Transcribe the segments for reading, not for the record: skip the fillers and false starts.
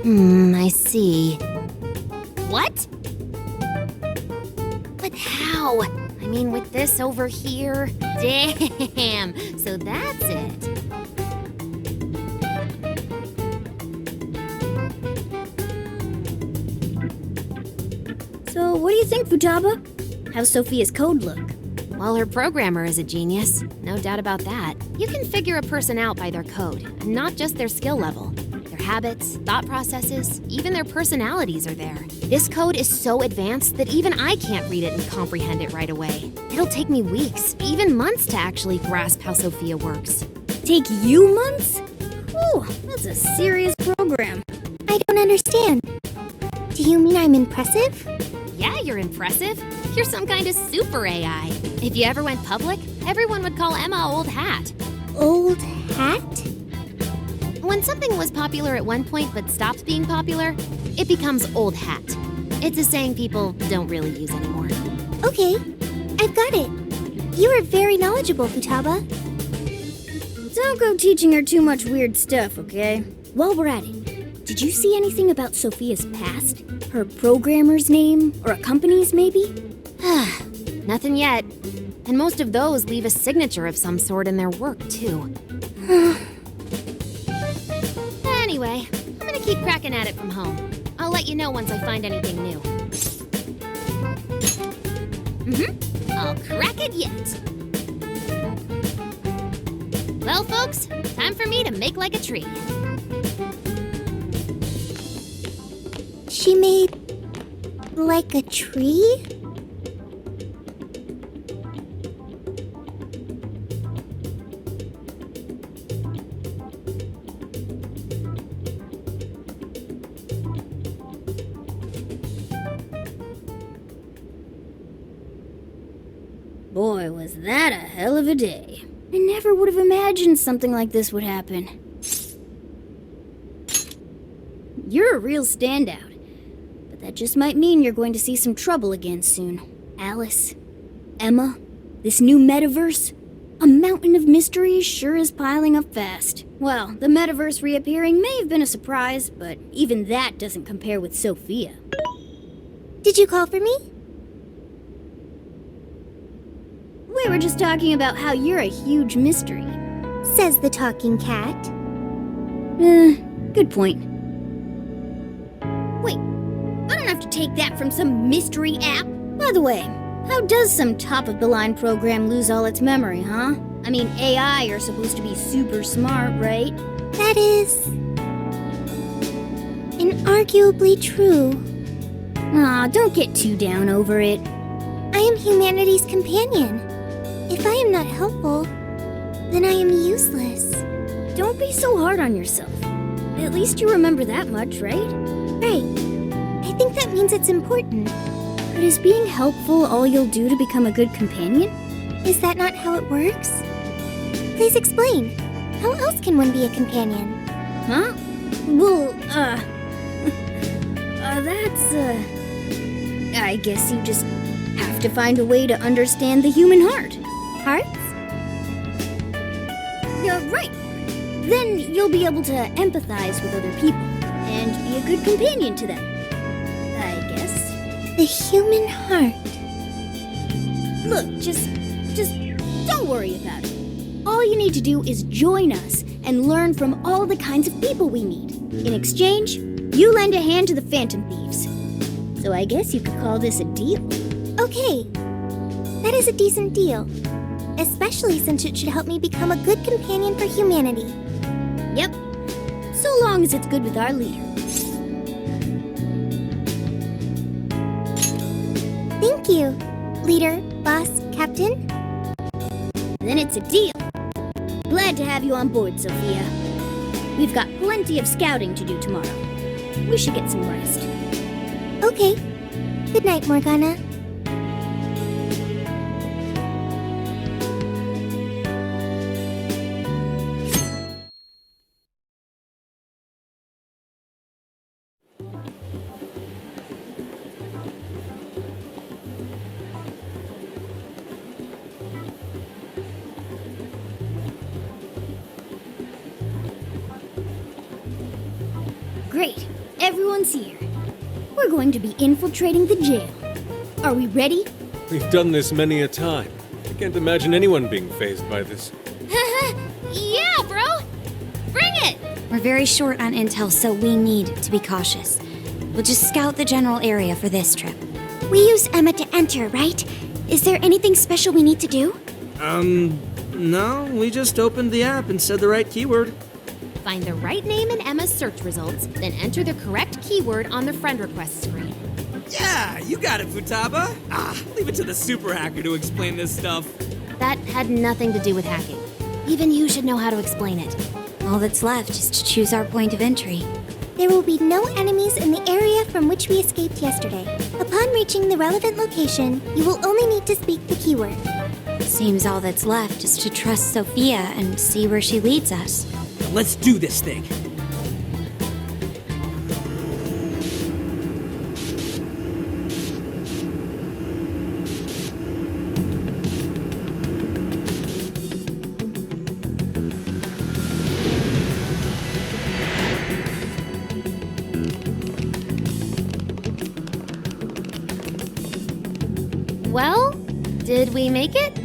I see. What? But how? I mean, with this over here? Damn, so that's it. So, what do you think, Futaba? How's Sophia's code look? Well, her programmer is a genius. No doubt about that. You can figure a person out by their code, and not just their skill level. Their habits, thought processes, even their personalities are there. This code is so advanced that even I can't read it and comprehend it right away. It'll take me weeks, even months to actually grasp how Sophia works. Take you months? Whew, that's a serious program. I don't understand. Do you mean I'm impressive? Yeah, you're impressive. You're some kind of super AI. If you ever went public, everyone would call Emma Old Hat. Old hat? When something was popular at one point but stops being popular, it becomes old hat. It's a saying people don't really use anymore. Okay, I've got it. You are very knowledgeable, Futaba. Don't go teaching her too much weird stuff, okay? While we're at it, did you see anything about Sophia's past? Her programmer's name? Or a company's, maybe? Nothing yet. And most of those leave a signature of some sort in their work, too. Anyway, I'm gonna keep cracking at it from home. I'll let you know once I find anything new. I'll crack it yet. Well, folks, time for me to make like a tree. She made like a tree? Boy, was that a hell of a day. I never would have imagined something like this would happen. You're a real standout. But that just might mean you're going to see some trouble again soon. Alice, Emma, this new Metaverse. A mountain of mysteries sure is piling up fast. Well, the Metaverse reappearing may have been a surprise, but even that doesn't compare with Sophia. Did you call for me? We were just talking about how you're a huge mystery. Says the talking cat. Good point. Wait, I don't have to take that from some mystery app. By the way, how does some top-of-the-line program lose all its memory, huh? I mean, AI are supposed to be super smart, right? That is inarguably true. Aw, don't get too down over it. I am humanity's companion. If I am not helpful, then I am useless. Don't be so hard on yourself. At least you remember that much, right? Right. I think that means it's important. But is being helpful all you'll do to become a good companion? Is that not how it works? Please explain. How else can one be a companion? Huh? Well, I guess you just have to find a way to understand the human heart. Hearts? Right. Then you'll be able to empathize with other people and be a good companion to them. I guess. The human heart. Look, just don't worry about it. All you need to do is join us and learn from all the kinds of people we meet. In exchange, you lend a hand to the Phantom Thieves. So I guess you could call this a deal. Okay. That is a decent deal. Especially since it should help me become a good companion for humanity. Yep. So long as it's good with our leader. Thank you, leader, boss, captain. Then it's a deal. Glad to have you on board, Sophia. We've got plenty of scouting to do tomorrow. We should get some rest. Okay. Good night, Morgana. Great. everyone's here. We're going to be infiltrating the jail. Are we ready? We've done this many a time. I can't imagine anyone being fazed by this. Yeah, bro! Bring it! We're very short on intel, so we need to be cautious. We'll just scout the general area for this trip. We use Emma to enter, right? Is there anything special we need to do? No, we just opened the app and said the right keyword. Find the right name in Emma's search results, then enter the correct keyword on the friend request screen. Yeah, you got it, Futaba. Leave it to the super hacker to explain this stuff. That had nothing to do with hacking. Even you should know how to explain it. All that's left is to choose our point of entry. There will be no enemies in the area from which we escaped yesterday. Upon reaching the relevant location, you will only need to speak the keyword. Seems all that's left is to trust Sophia and see where she leads us. Let's do this thing. Well, did we make it?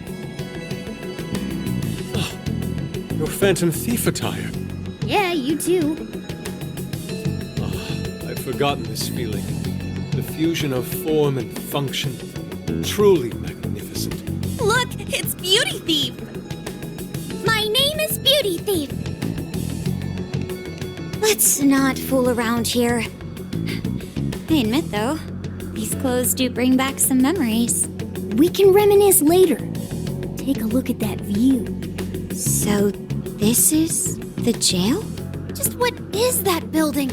Your Phantom Thief attire. Yeah, you too. I've forgotten this feeling. The fusion of form and function. Truly magnificent. Look, it's Beauty Thief! My name is Beauty Thief. Let's not fool around here. I admit, though, these clothes do bring back some memories. We can reminisce later. Take a look at that view. So, this is the jail? Just what is that building?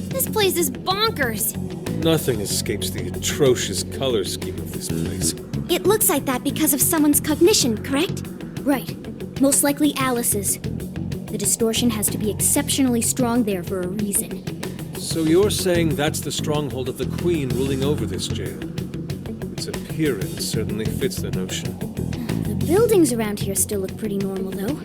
This place is bonkers. Nothing escapes the atrocious color scheme of this place. It looks like that because of someone's cognition, correct? Right. Most likely Alice's. The distortion has to be exceptionally strong there for a reason. So you're saying that's the stronghold of the Queen ruling over this jail? Its appearance certainly fits the notion. The buildings around here still look pretty normal, though.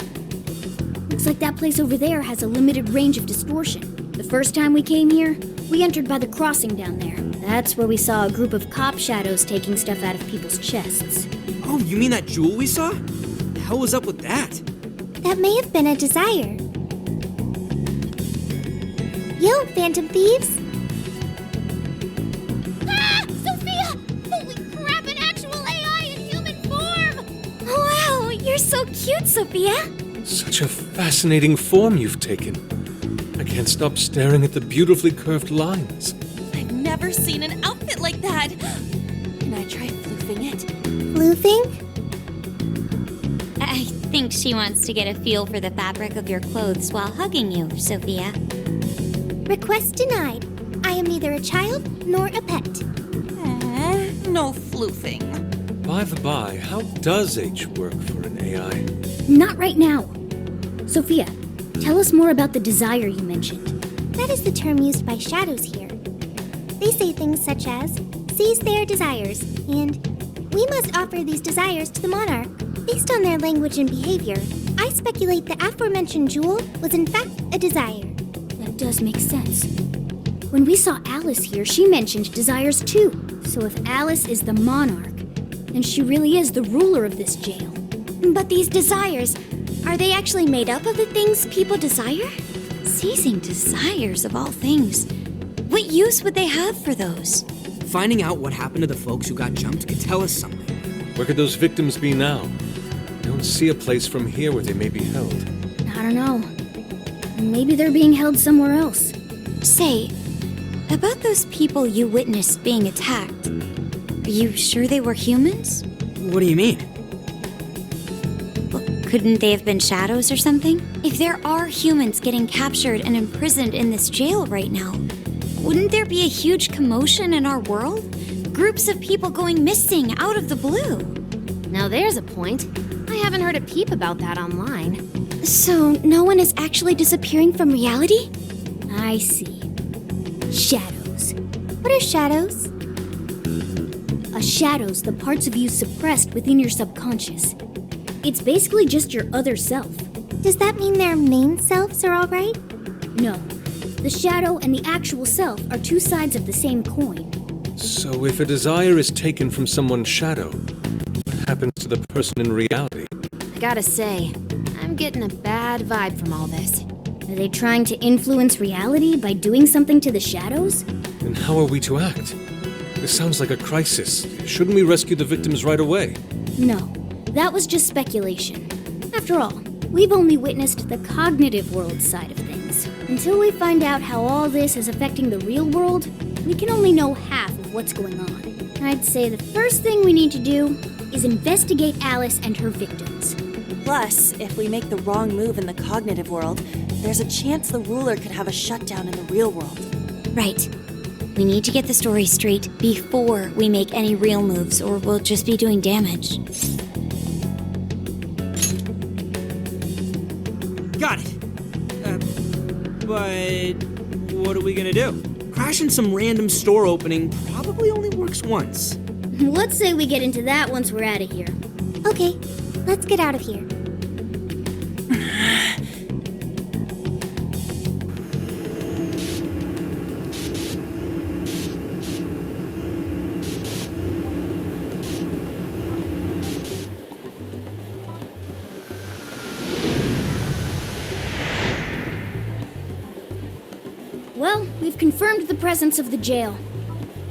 Looks like that place over there has a limited range of distortion. The first time we came here, we entered by the crossing down there. That's where we saw a group of cop shadows taking stuff out of people's chests. Oh, you mean that jewel we saw? The hell was up with that? That may have been a desire. Yo, Phantom Thieves! Ah! Sophia! Holy crap, an actual AI in human form! Wow, you're so cute, Sophia! Such a fascinating form you've taken. I can't stop staring at the beautifully curved lines. I've never seen an outfit like that. Can I try floofing it? Floofing? I think she wants to get a feel for the fabric of your clothes while hugging you, Sophia. Request denied. I am neither a child nor a pet. No floofing. By the by, how does H work for an AI? Not right now. Sophia, tell us more about the desire you mentioned. That is the term used by shadows here. They say things such as, seize their desires, and we must offer these desires to the monarch. Based on their language and behavior, I speculate the aforementioned jewel was in fact a desire. That does make sense. When we saw Alice here, she mentioned desires too. So if Alice is the monarch, then she really is the ruler of this jail. But these desires, are they actually made up of the things people desire? Seizing desires of all things. What use would they have for those? Finding out what happened to the folks who got jumped could tell us something. Where could those victims be now? I don't see a place from here where they may be held. I don't know. Maybe they're being held somewhere else. Say, about those people you witnessed being attacked, are you sure they were humans? What do you mean? Well, couldn't they have been shadows or something? If there are humans getting captured and imprisoned in this jail right now, wouldn't there be a huge commotion in our world? Groups of people going missing out of the blue. Now there's a point. I haven't heard a peep about that online. So, no one is actually disappearing from reality? I see. Shadows. What are shadows? A shadow's the parts of you suppressed within your subconscious. It's basically just your other self. Does that mean their main selves are alright? No. The shadow and the actual self are two sides of the same coin. So if a desire is taken from someone's shadow, what happens to the person in reality? I gotta say, I'm getting a bad vibe from all this. Are they trying to influence reality by doing something to the shadows? Then how are we to act? This sounds like a crisis. Shouldn't we rescue the victims right away? No, that was just speculation. After all, we've only witnessed the cognitive world side of things. Until we find out how all this is affecting the real world, we can only know half of what's going on. I'd say the first thing we need to do is investigate Alice and her victims. Plus, if we make the wrong move in the cognitive world, there's a chance the ruler could have a shutdown in the real world. Right. We need to get the story straight before we make any real moves, or we'll just be doing damage. Got it. But what are we gonna do? Crashing some random store opening probably only works once. Let's say we get into that once we're out of here. Okay, let's get out of here. Well, we've confirmed the presence of the jail.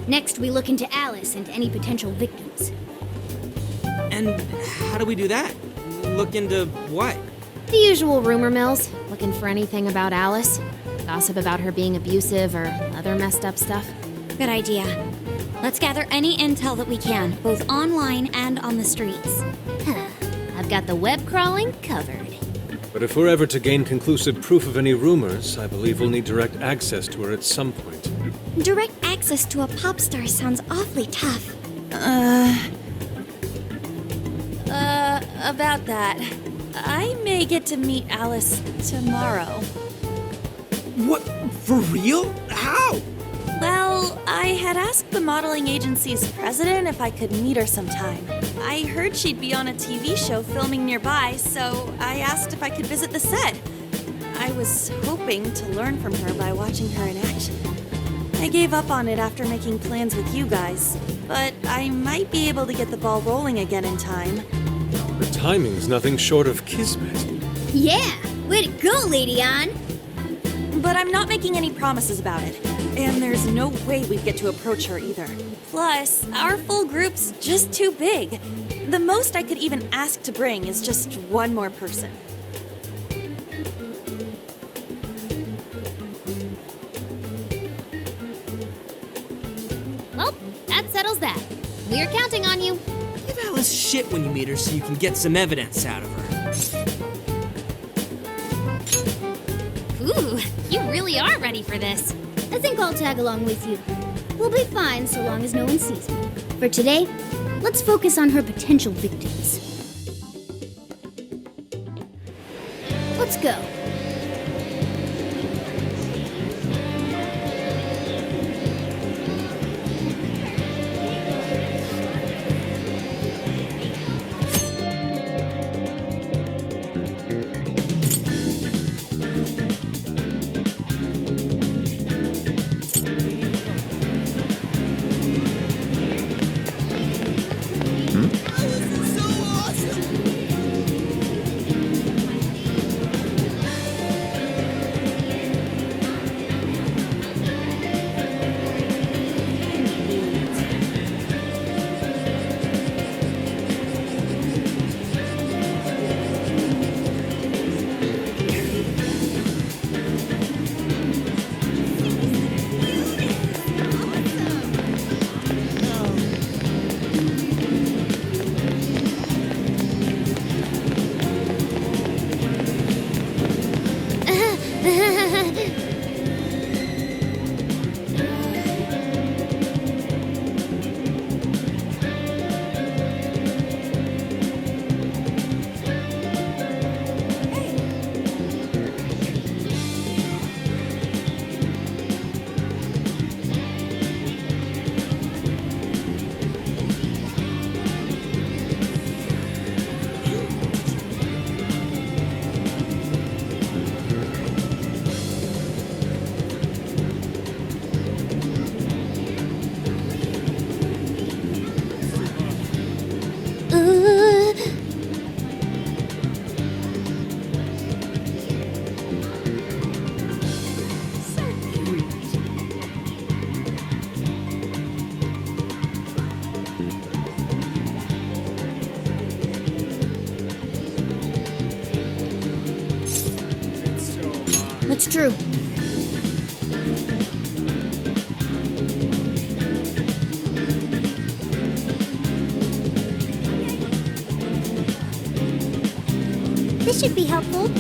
Next, we look into Alice and any potential victims. And how do we do that? Look into what? The usual rumor mills, looking for anything about Alice. Gossip about her being abusive or other messed up stuff. Good idea. Let's gather any intel that we can, both online and on the streets. I've got the web crawling covered. But if we're ever to gain conclusive proof of any rumors, I believe we'll need direct access to her at some point. Direct access to a pop star sounds awfully tough. About that. I may get to meet Alice tomorrow. What? For real? How? Well, I had asked the modeling agency's president if I could meet her sometime. I heard she'd be on a TV show filming nearby, so I asked if I could visit the set. I was hoping to learn from her by watching her in action. I gave up on it after making plans with you guys, but I might be able to get the ball rolling again in time. Her timing's nothing short of kismet. Yeah! Way to go, Lady Ann! But I'm not making any promises about it. And there's no way we'd get to approach her either. Plus, our full group's just too big. The most I could even ask to bring is just one more person. Well, that settles that. We're counting on you. Give Alice shit when you meet her so you can get some evidence out of her. Ooh, you really are ready for this. I think I'll tag along with you. We'll be fine so long as no one sees me. For today, let's focus on her potential victims. Let's go. That's true. This should be helpful.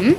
So,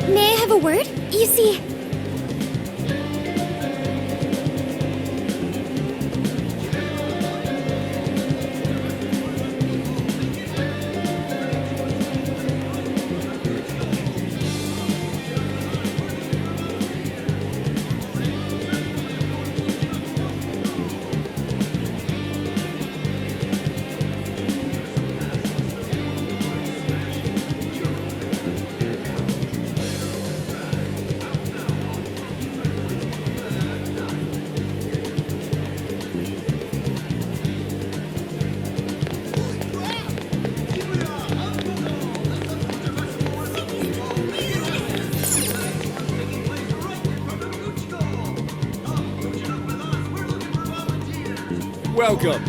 May I have a word? You see, Welcome.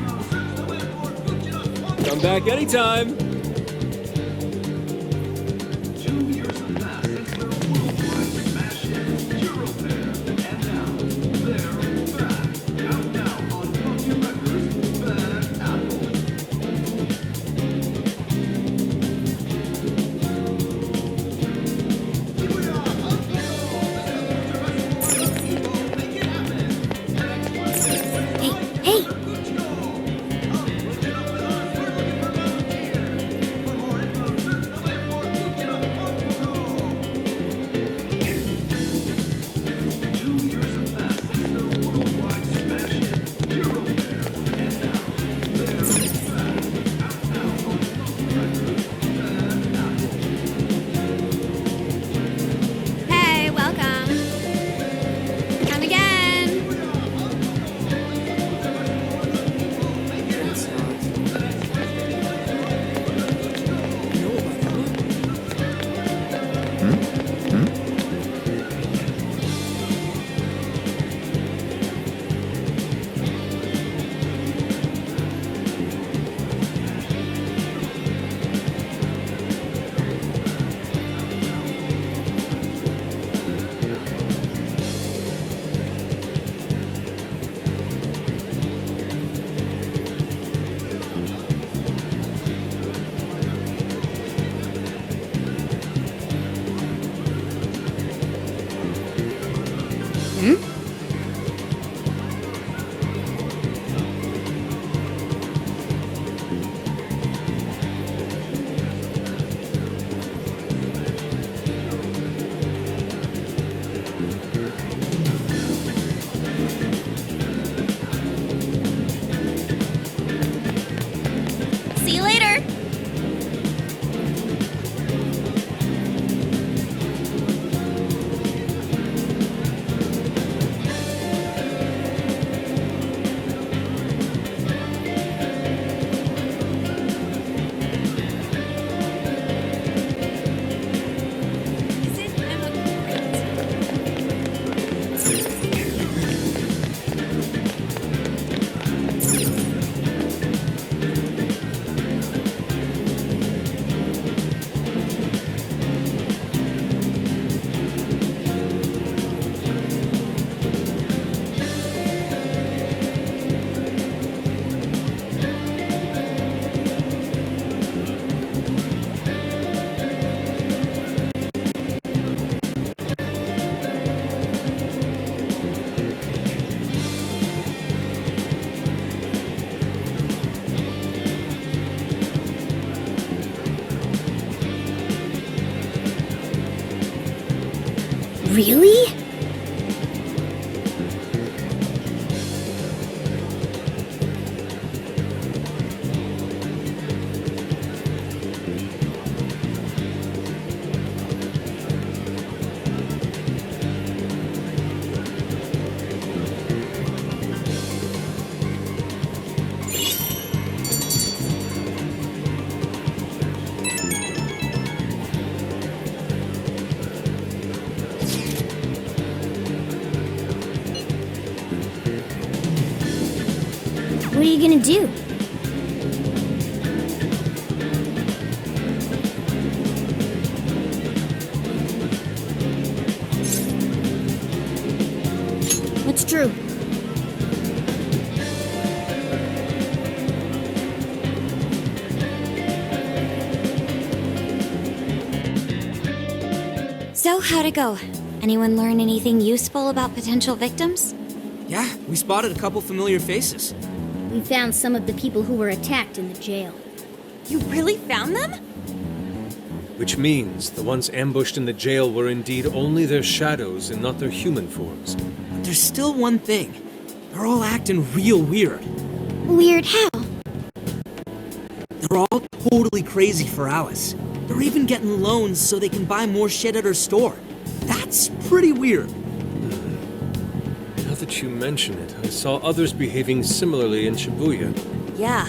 Come back anytime. hey, Really? What are you gonna do? What's true? So, how'd it go? Anyone learn anything useful about potential victims? Yeah, we spotted a couple familiar faces. We found some of the people who were attacked in the jail. You really found them? Which means the ones ambushed in the jail were indeed only their shadows and not their human forms. But there's still one thing. They're all acting real weird. Weird how? They're all totally crazy for Alice. They're even getting loans so they can buy more shit at her store. That's pretty weird. Now that you mention it, I saw others behaving similarly in Shibuya. Yeah,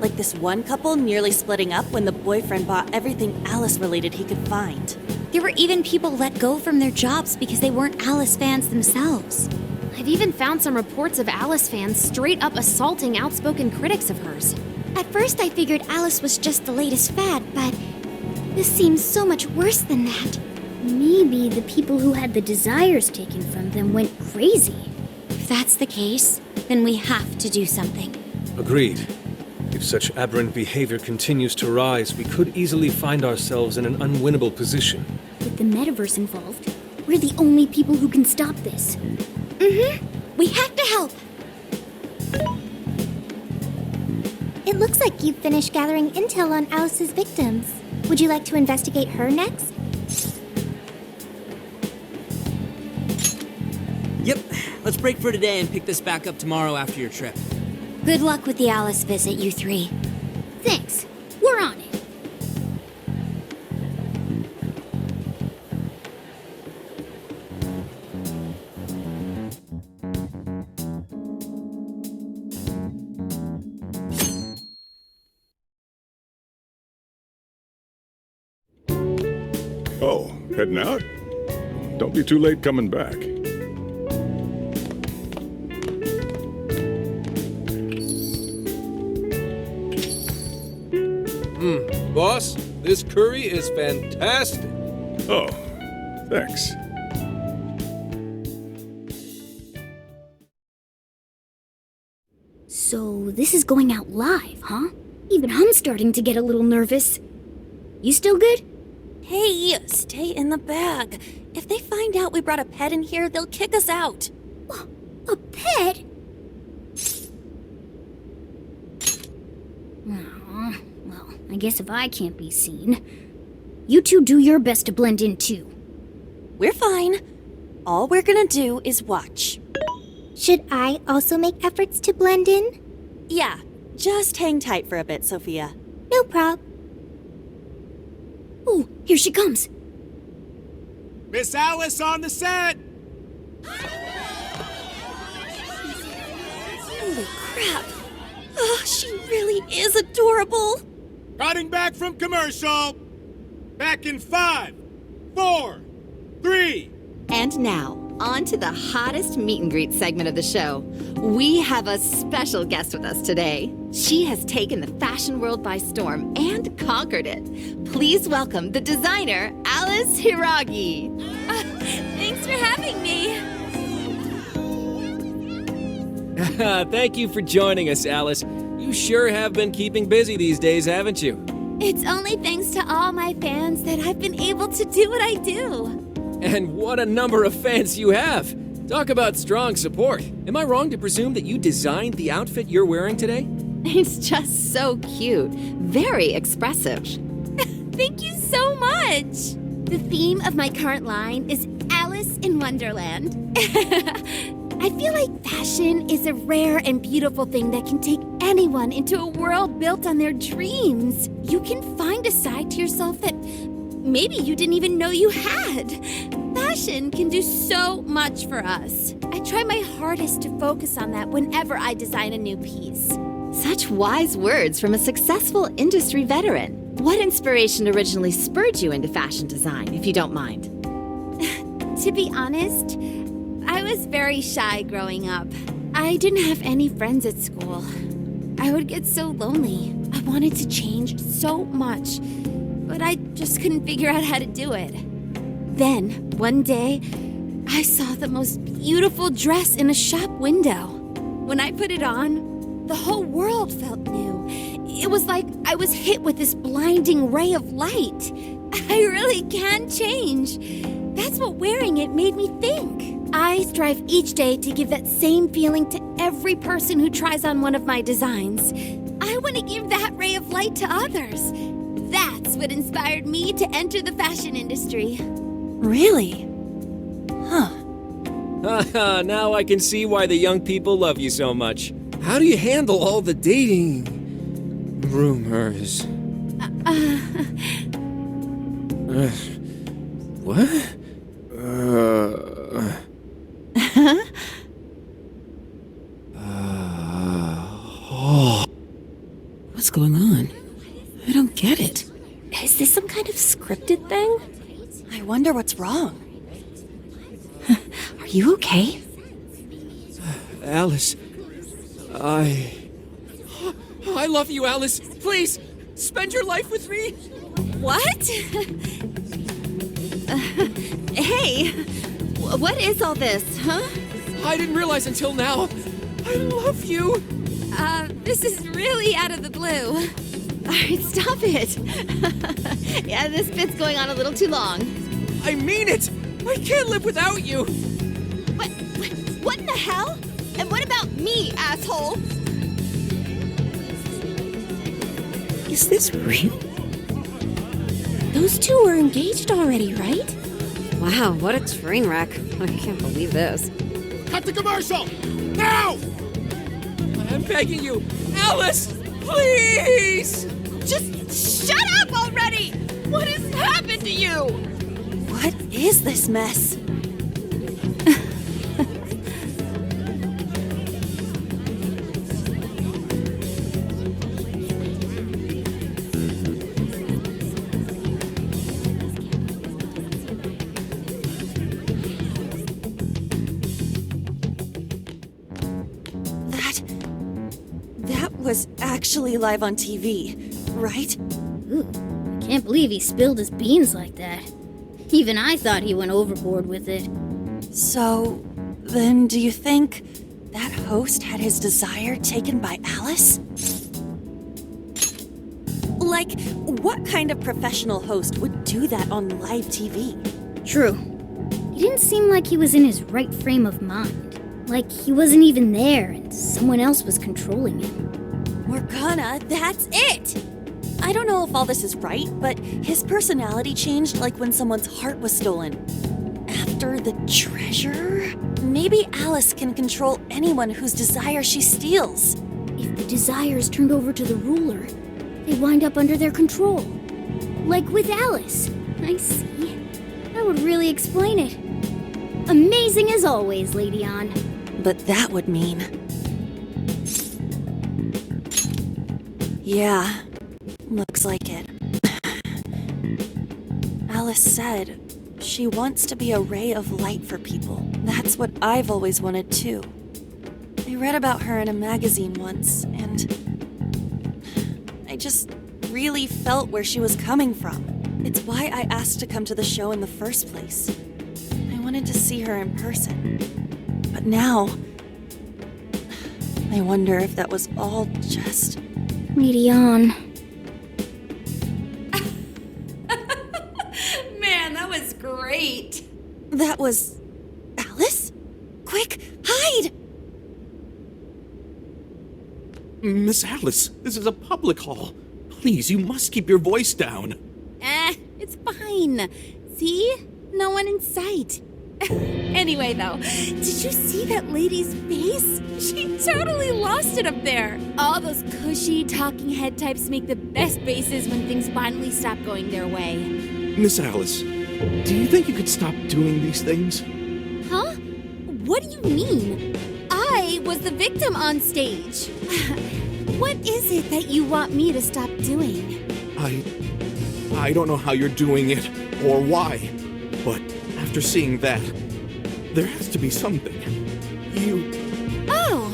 like this one couple nearly splitting up when the boyfriend bought everything Alice-related he could find. There were even people let go from their jobs because they weren't Alice fans themselves. I've even found some reports of Alice fans straight up assaulting outspoken critics of hers. At first I figured Alice was just the latest fad, but this seems so much worse than that. Maybe the people who had the desires taken from them went crazy. If that's the case, then we have to do something. Agreed. If such aberrant behavior continues to rise, we could easily find ourselves in an unwinnable position. With the Metaverse involved, we're the only people who can stop this. We have to help. It looks like you've finished gathering intel on Alice's victims. Would you like to investigate her next? Yep, let's break for today and pick this back up tomorrow after your trip. Good luck with the Alice visit, you three. Thanks. We're on it. Oh, heading out? Don't be too late coming back. Boss, this curry is fantastic. Oh, thanks. So this is going out live, huh? Even I'm starting to get a little nervous. You still good? Hey, stay in the bag. If they find out we brought a pet in here, they'll kick us out. A pet? Aw, well, I guess if I can't be seen, you two do your best to blend in too. We're fine. All we're gonna do is watch. Should I also make efforts to blend in? Yeah, just hang tight for a bit, Sophia. No prob. Oh, here she comes. Miss Alice on the set! Holy crap. Oh, she really is adorable. Cutting back from commercial. Back in 5, 4, 3. And now, on to the hottest meet and greet segment of the show. We have a special guest with us today. She has taken the fashion world by storm and conquered it. Please welcome the designer, Alice Hiragi. Thanks for having me. Thank you for joining us, Alice. You sure have been keeping busy these days, haven't you? It's only thanks to all my fans that I've been able to do what I do. And what a number of fans you have! Talk about strong support. Am I wrong to presume that you designed the outfit you're wearing today? It's just so cute. Very expressive. Thank you so much. The theme of my current line is Alice in Wonderland. I feel like fashion is a rare and beautiful thing that can take anyone into a world built on their dreams. You can find a side to yourself that maybe you didn't even know you had. Fashion can do so much for us. I try my hardest to focus on that whenever I design a new piece. Such wise words from a successful industry veteran. What inspiration originally spurred you into fashion design, if you don't mind? To be honest, I was very shy growing up. I didn't have any friends at school. I would get so lonely. I wanted to change so much, but I just couldn't figure out how to do it. Then, one day, I saw the most beautiful dress in a shop window. When I put it on, the whole world felt new. It was like I was hit with this blinding ray of light. I really can change. That's what wearing it made me think. I strive each day to give that same feeling to every person who tries on one of my designs. I want to give that ray of light to others. That's what inspired me to enter the fashion industry. Really? Huh. Now I can see why the young people love you so much. How do you handle all the dating rumors? What? What's going on? I don't get it. Is this some kind of scripted thing? I wonder what's wrong. Are you okay? Alice, I love you, Alice. Please, spend your life with me. What? Hey, what is all this, huh? I didn't realize until now. I love you. This is really out of the blue. All right, stop it. Yeah, this bit's going on a little too long. I mean it. I can't live without you. What in the hell? And what about me, asshole? Is this real? Those two were engaged already, right? Wow, what a train wreck. I can't believe this. Cut the commercial! Now! I'm begging you, Alice, please! Just shut up already! What has happened to you? What is this mess? That was actually live on TV, right? Ooh, I can't believe he spilled his beans like that. Even I thought he went overboard with it. So, then do you think that host had his desire taken by Alice? Like, what kind of professional host would do that on live TV? True. He didn't seem like he was in his right frame of mind. Like he wasn't even there and someone else was controlling him. Morgana, that's it! I don't know if all this is right, but his personality changed like when someone's heart was stolen. After the treasure? Maybe Alice can control anyone whose desire she steals. If the desire is turned over to the ruler, they wind up under their control. Like with Alice. I see. That would really explain it. Amazing as always, Lady Ann. But that would mean... Yeah, looks like it. Alice said she wants to be a ray of light for people. That's what I've always wanted too. I read about her in a magazine once, and I just really felt where she was coming from. It's why I asked to come to the show in the first place. I wanted to see her in person. But now, I wonder if that was all just... Lady Ann. Man, that was great. That was... Alice? Quick, hide! Miss Alice, this is a public hall. Please, you must keep your voice down. It's fine. See? No one in sight. Anyway, though, did you see that lady's face? She totally lost it up there. All those cushy talking head types make the best bases when things finally stop going their way. Miss Alice, do you think you could stop doing these things? Huh? What do you mean? I was the victim on stage. What is it that you want me to stop doing? I don't know how you're doing it or why, but after seeing that, there has to be something. Oh,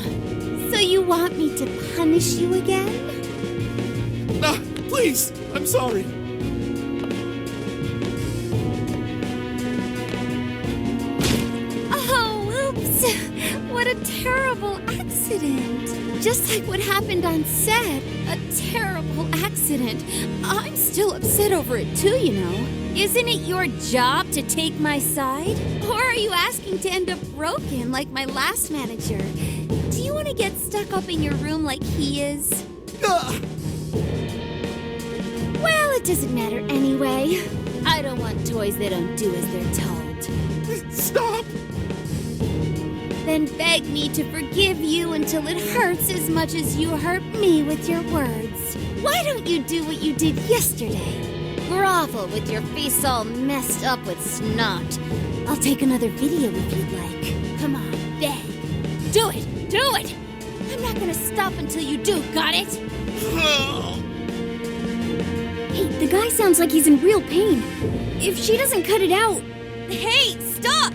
so you want me to punish you again? Please, I'm sorry. Oh, oops. What a terrible accident. Just like what happened on set. A terrible accident. I'm still upset over it too, you know. Isn't it your job to take my side? Or are you asking to end up broken like my last manager? Do you want to get stuck up in your room like he is? Well, it doesn't matter anyway. I don't want toys that don't do as they're told. Stop! Then beg me to forgive you until it hurts as much as you hurt me with your words. Why don't you do what you did yesterday? Grovel with your face all messed up with snot. I'll take another video if you'd like. Come on, beg. Do it! Do it! I'm not gonna stop until you do, got it? Hey, the guy sounds like he's in real pain. If she doesn't cut it out... Hey, stop!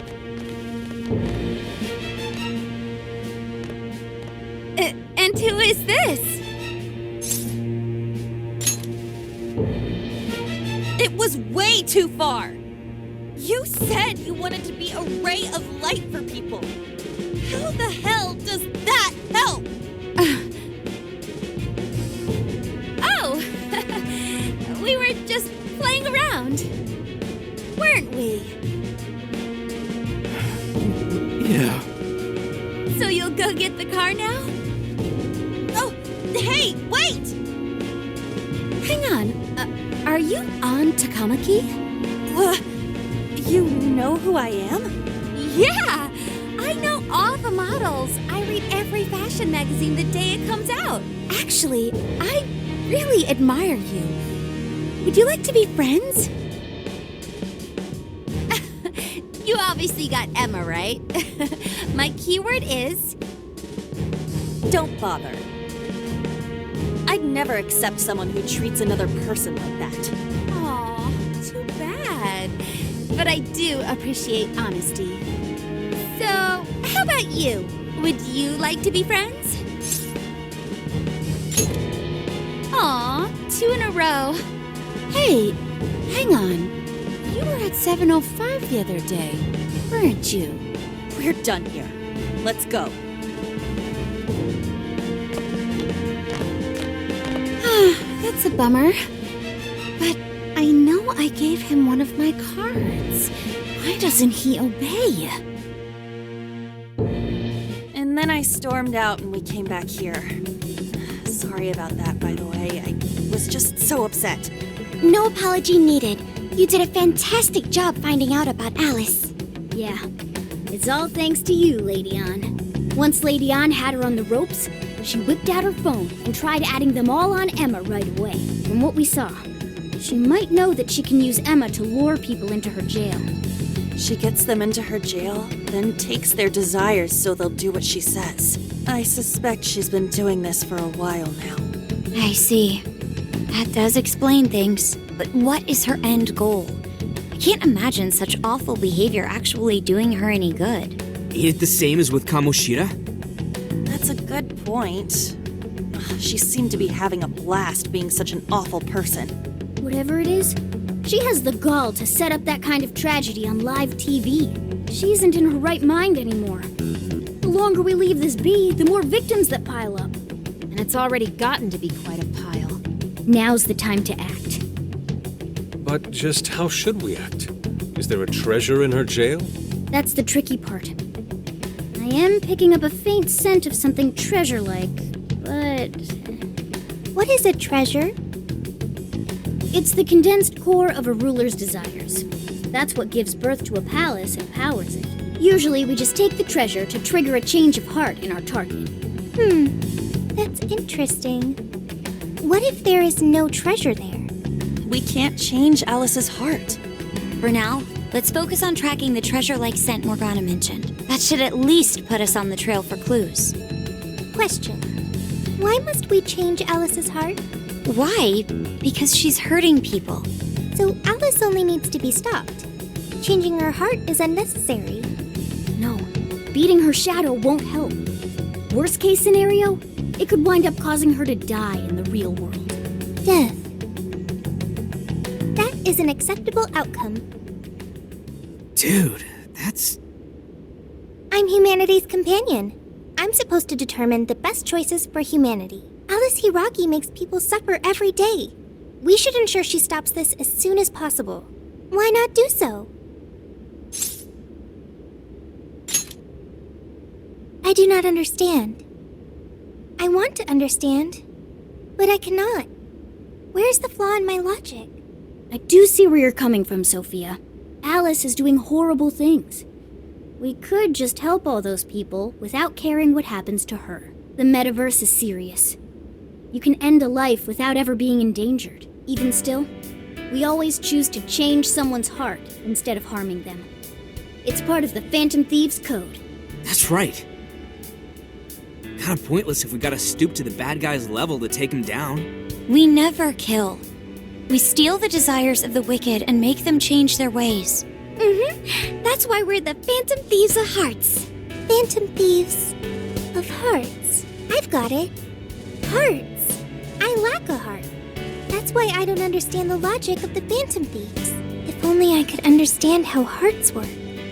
And who is this? It was way too far! You said you wanted to be a ray of light for people. How the hell does that help? Oh! We were just playing around. Weren't we? Yeah. So you'll go get the car now? Oh, hey, wait! Hang on. Are you on Takamaki? You know who I am? Yeah! I know all the models. I read every fashion magazine the day it comes out. Actually, I really admire you. Would you like to be friends? You obviously got Emma, right? My keyword is... Don't bother. I'd never accept someone who treats another person like that. Aw, too bad. But I do appreciate honesty. So, how about you? Would you like to be friends? Aw, 2 in a row. Hey, hang on. You were at 7:05 the other day, weren't you? We're done here. Let's go. That's a bummer. But I know I gave him one of my cards. Why doesn't he obey? And then I stormed out and we came back here. Sorry about that, by the way. I was just so upset. No apology needed. You did a fantastic job finding out about Alice. Yeah, it's all thanks to you, Lady Ann. Once Lady Ann had her on the ropes, she whipped out her phone and tried adding them all on Emma right away. From what we saw, she might know that she can use Emma to lure people into her jail. She gets them into her jail, then takes their desires so they'll do what she says. I suspect she's been doing this for a while now. I see. That does explain things. But what is her end goal? I can't imagine such awful behavior actually doing her any good. Ain't it the same as with Kamoshida? That's a good point. She seemed to be having a blast being such an awful person. Whatever it is, she has the gall to set up that kind of tragedy on live TV. She isn't in her right mind anymore. The longer we leave this be, the more victims that pile up. And it's already gotten to be quite a pile. Now's the time to act. But just how should we act? Is there a treasure in her jail? That's the tricky part. I am picking up a faint scent of something treasure-like, but... What is a treasure? It's the condensed core of a ruler's desires. That's what gives birth to a palace and powers it. Usually we just take the treasure to trigger a change of heart in our target. That's interesting. What if there is no treasure there? We can't change Alice's heart. For now, let's focus on tracking the treasure-like scent Morgana mentioned. That should at least put us on the trail for clues. Question. Why must we change Alice's heart? Why? Because she's hurting people. So Alice only needs to be stopped. Changing her heart is unnecessary. No, beating her shadow won't help. Worst case scenario, it could wind up causing her to die in the real world. Death. That is an acceptable outcome. Dude, that's... I'm humanity's companion. I'm supposed to determine the best choices for humanity. Alice Hiragi makes people suffer every day. We should ensure she stops this as soon as possible. Why not do so? I do not understand. I want to understand, but I cannot. Where's the flaw in my logic? I do see where you're coming from, Sophia. Alice is doing horrible things. We could just help all those people without caring what happens to her. The Metaverse is serious. You can end a life without ever being endangered. Even still, we always choose to change someone's heart instead of harming them. It's part of the Phantom Thieves code. That's right. Kinda pointless if we gotta stoop to the bad guy's level to take him down. We never kill. We steal the desires of the wicked and make them change their ways. That's why we're the Phantom Thieves of Hearts. Phantom Thieves of Hearts. I've got it. Hearts. I lack a heart. That's why I don't understand the logic of the Phantom Thieves. If only I could understand how hearts work.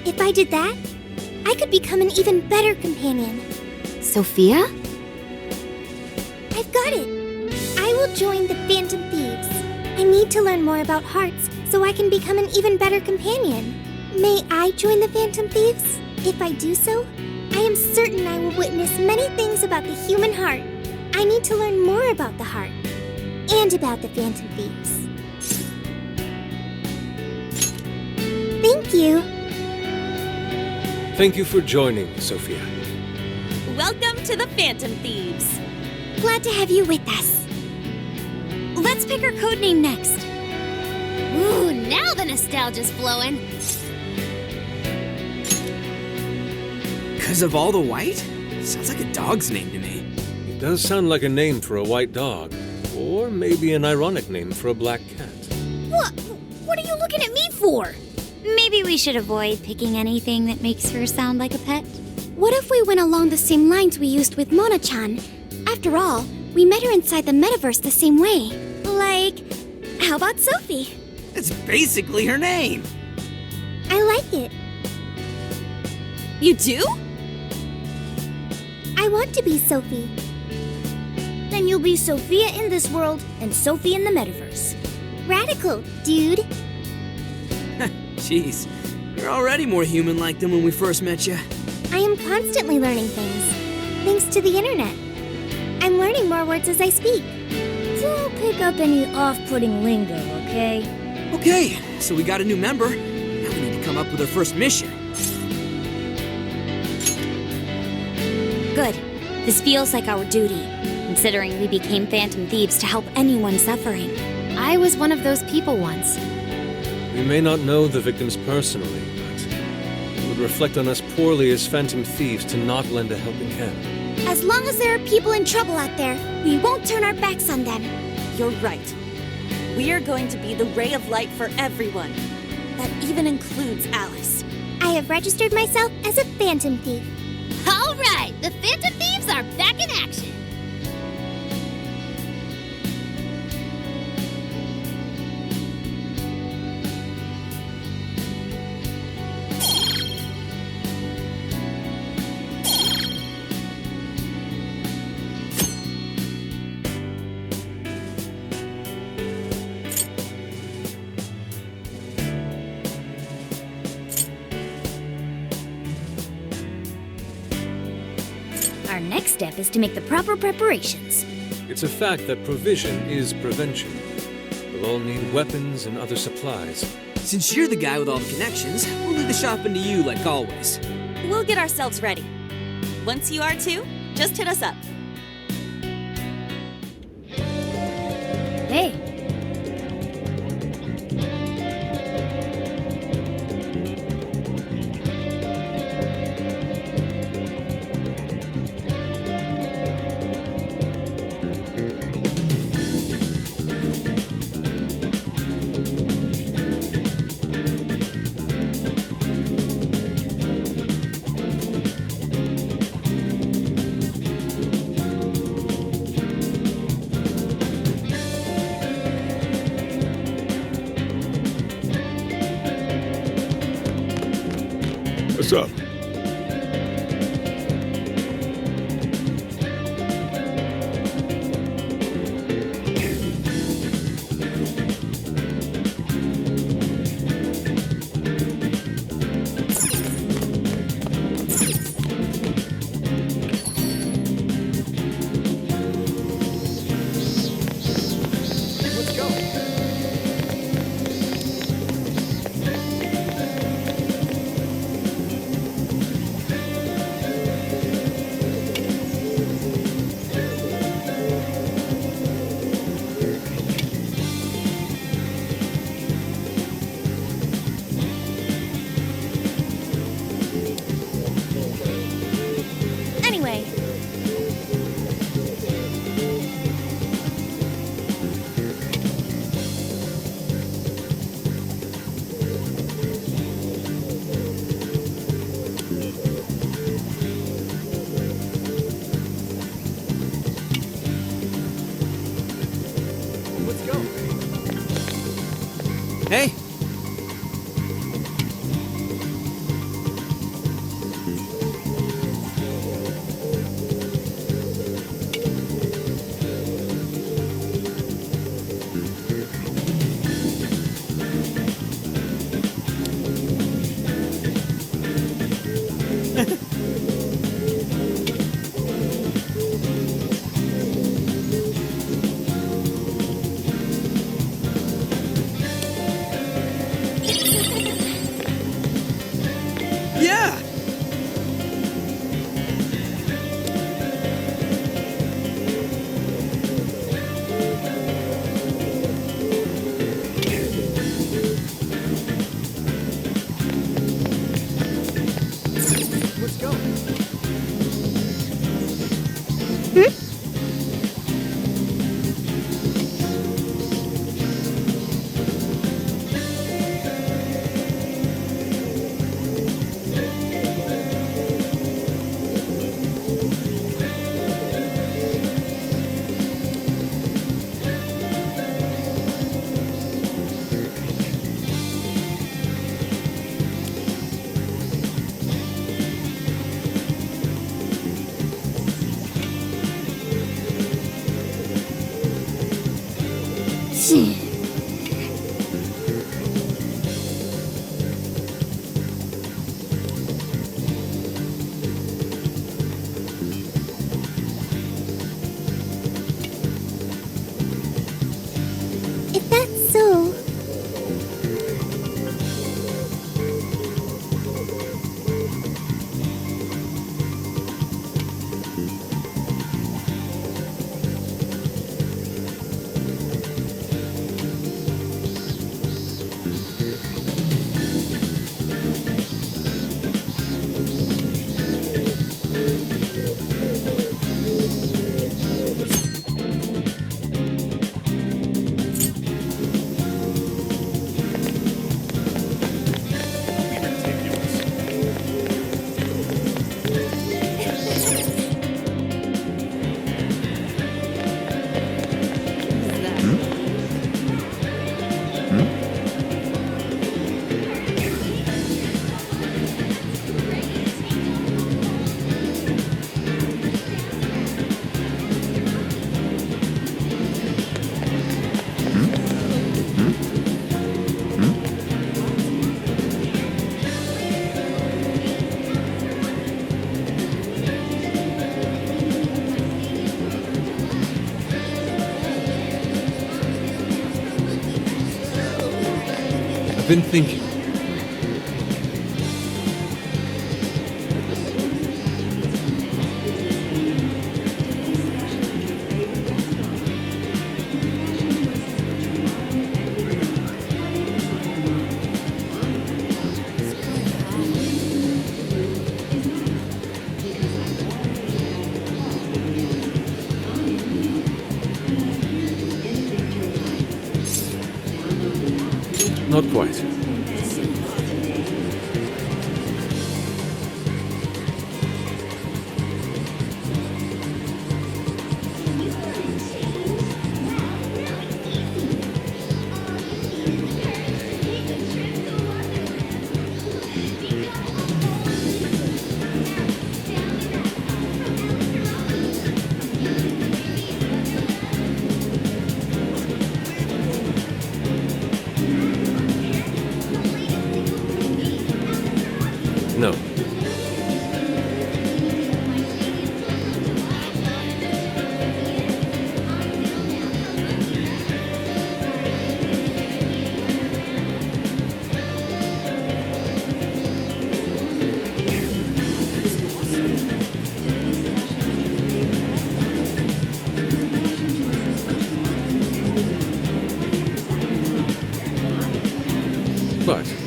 If I did that, I could become an even better companion. Sophia? I've got it. I will join the Phantom Thieves. I need to learn more about hearts so I can become an even better companion. May I join the Phantom Thieves? If I do so, I am certain I will witness many things about the human heart. I need to learn more about the heart and about the Phantom Thieves. Thank you. Thank you for joining, Sophia. Welcome to the Phantom Thieves. Glad to have you with us. Let's pick our codename next. Ooh, now the nostalgia's flowing. 'Cause of all the white? Sounds like a dog's name to me. It does sound like a name for a white dog. Or maybe an ironic name for a black cat. What are you looking at me for? Maybe we should avoid picking anything that makes her sound like a pet. What if we went along the same lines we used with Mona-chan? After all, we met her inside the Metaverse the same way. Like, how about Sophie? It's basically her name. I like it. You do? I want to be Sophie. Then you'll be Sophia in this world and Sophie in the Metaverse. Radical, dude. Jeez, you're already more human-like than when we first met you. I am constantly learning things, thanks to the internet. I'm learning more words as I speak. Don't pick up any off-putting lingo, okay? Okay, so we got a new member. Now we need to come up with our first mission. Good. This feels like our duty, considering we became Phantom Thieves to help anyone suffering. I was one of those people once. We may not know the victims personally, but it would reflect on us poorly as Phantom Thieves to not lend a helping hand. As long as there are people in trouble out there, we won't turn our backs on them. You're right. We are going to be the ray of light for everyone. That even includes Alice. I have registered myself as a Phantom Thief. All right, the Phantom Thieves are back in action. Our next step is to make the proper preparations. It's a fact that provision is prevention. The We'll all need weapons and other supplies. Since you're the guy with all the connections, we'll leave the shopping to you like always. We'll get ourselves ready. Once you are too, just hit us up. Hey. What's up? Anyway, Let's go. Hey, I've been thinking. Not quite. No. But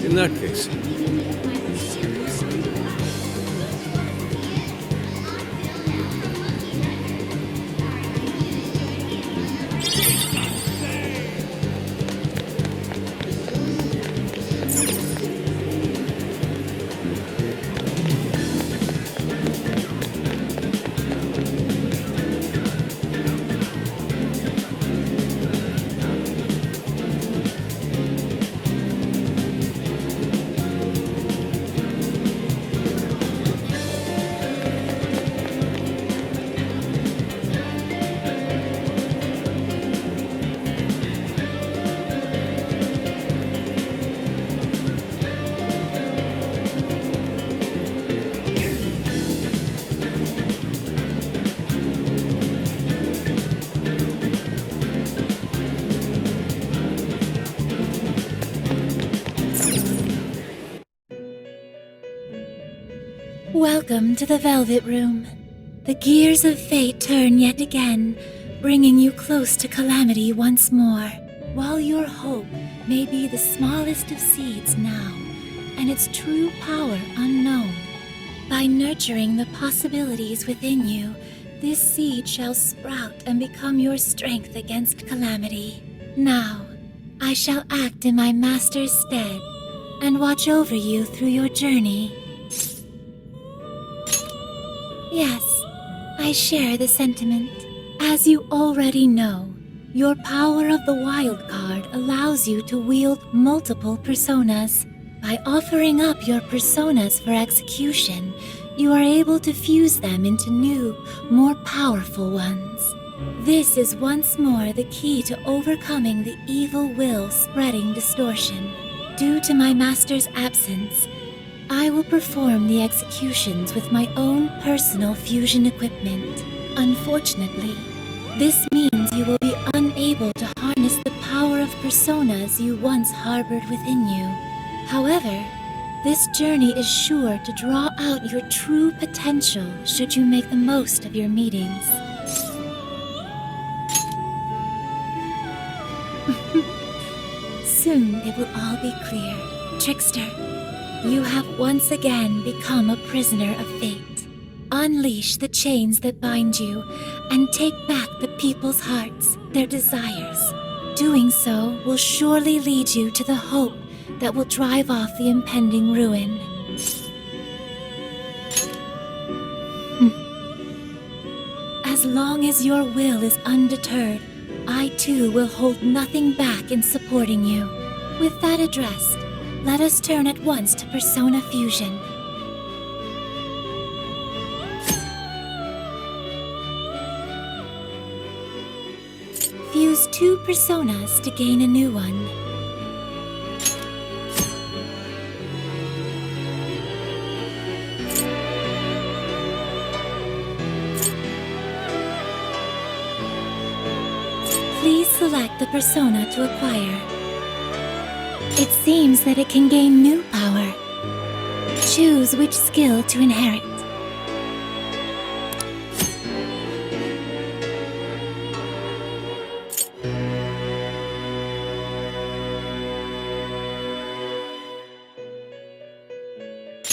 in that case, Welcome to the Velvet Room. The gears of fate turn yet again, bringing you close to calamity once more. While your hope may be the smallest of seeds now, and its true power unknown, by nurturing the possibilities within you, this seed shall sprout and become your strength against calamity. Now, I shall act in my master's stead, and watch over you through your journey. Yes, I share the sentiment. As you already know, your power of the wild card allows you to wield multiple personas. By offering up your personas for execution, you are able to fuse them into new, more powerful ones. This is once more the key to overcoming the evil will spreading distortion. Due to my master's absence, I will perform the executions with my own personal fusion equipment. Unfortunately, this means you will be unable to harness the power of personas you once harbored within you. However, this journey is sure to draw out your true potential should you make the most of your meetings. Soon it will all be clear. Trickster, you have once again become a prisoner of fate. Unleash the chains that bind you, and take back the people's hearts, their desires. Doing so will surely lead you to the hope that will drive off the impending ruin. As long as your will is undeterred, I too will hold nothing back in supporting you. With that addressed, let us turn at once to Persona Fusion. Fuse 2 personas to gain a new one. Please select the persona to acquire. It seems that it can gain new power. Choose which skill to inherit.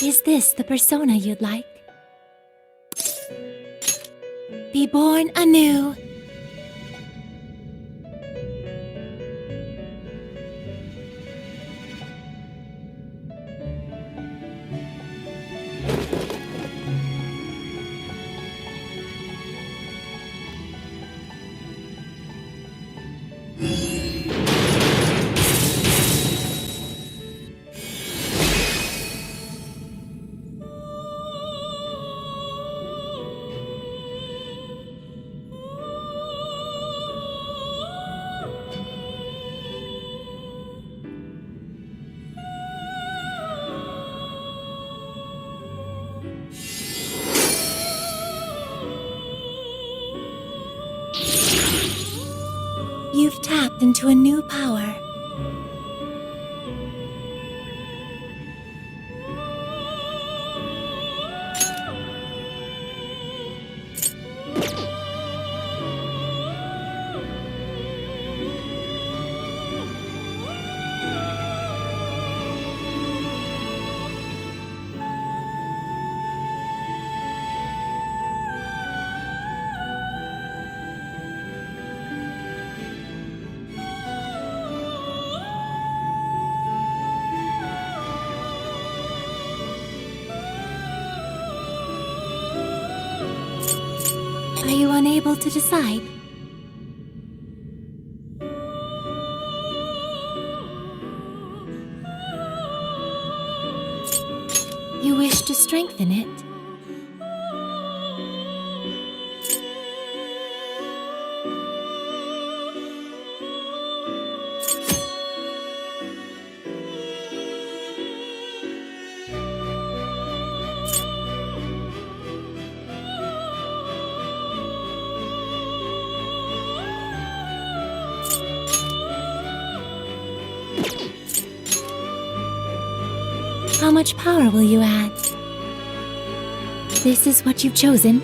Is this the persona you'd like? Be born anew. You've tapped into a new power. Are you unable to decide? You wish to strengthen it? How much power will you add? This is what you've chosen.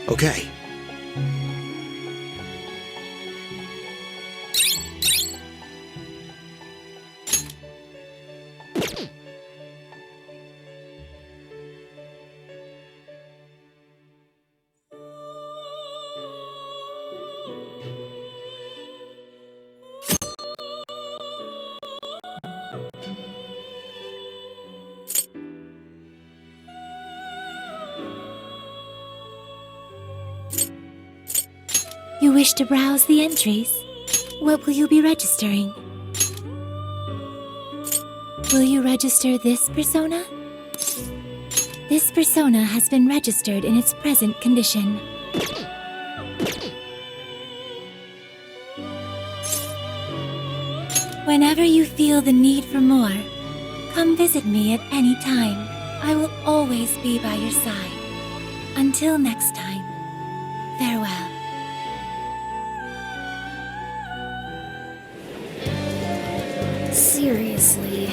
Okay. You wish to browse the entries? What will you be registering? Will you register this persona? This persona has been registered in its present condition. Whenever ever you feel the need for more, come visit me at any time. I will always be by your side. Until next time, farewell. Seriously,